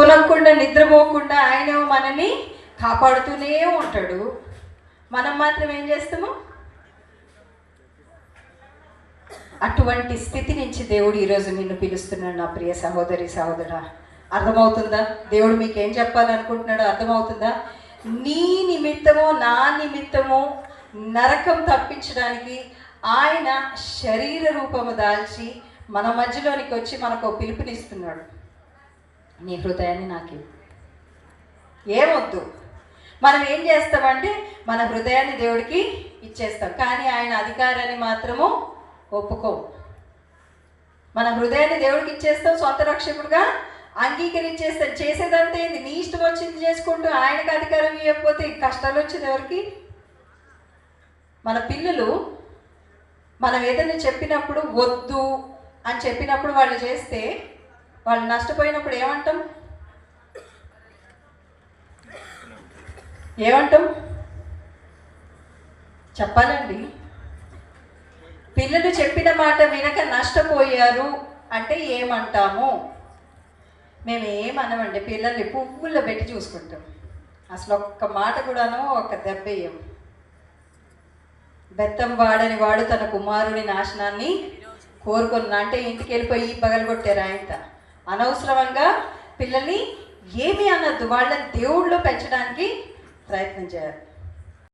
తొలగకుండా నిద్రపోకుండా ఆయన మనల్ని కాపాడుతూనే ఉంటాడు. మనం మాత్రం ఏం చేస్తాము? అటువంటి స్థితి నుంచి దేవుడు ఈరోజు నిన్ను పిలుస్తున్నాడు నా ప్రియ సహోదరి సహోదరా. అర్థమవుతుందా? దేవుడు మీకేం చెప్పాలనుకుంటున్నాడో అర్థమవుతుందా? నీ నిమిత్తము నా నిమిత్తము నరకం తప్పించడానికి ఆయన శరీర రూపము దాల్చి మన మధ్యలోనికి వచ్చి మనకు పిలుపునిస్తున్నాడు. నీ హృదయాన్ని నాకు ఏమొద్దు. మనం ఏం చేస్తామంటే మన హృదయాన్ని దేవుడికి ఇచ్చేస్తాం, కానీ ఆయన అధికారాన్ని మాత్రము ఒప్పుకో. మన హృదయాన్ని దేవుడికి ఇచ్చేస్తాం, సొంత రక్షకుడుగా అంగీకరించేస్తాం. చేసేదంతా ఏంది? నీ ఇష్టం వచ్చింది చేసుకుంటూ ఆయనకు అధికారం ఇవ్వకపోతే కష్టాలు వచ్చేది ఎవరికి? మన పిల్లలు మనం ఏదైనా చెప్పినప్పుడు వద్దు అని చెప్పినప్పుడు వాళ్ళు చేస్తే, వాళ్ళు నష్టపోయినప్పుడు ఏమంటాం? చెప్పాలండి. పిల్లలు చెప్పిన మాట వినక నష్టపోయారు అంటే ఏమంటాము? మేము ఏమనమండి. పిల్లల్ని పువ్వుల్లో పెట్టి చూసుకుంటాం. అసలు ఒక్క మాట కూడాను ఒక దెబ్బ వేయం. బెత్తం వాడని వాడు తన కుమారుని నాశనాన్ని కోరుకున్నా అంటే ఇంటికి వెళ్ళిపోయి పగలగొట్టారు ఆయనత. అనవసరంగా పిల్లల్ని ఏమీ అనద్దు. వాళ్ళని దేవుళ్ళో పెంచడానికి ప్రయత్నం చేయాలి.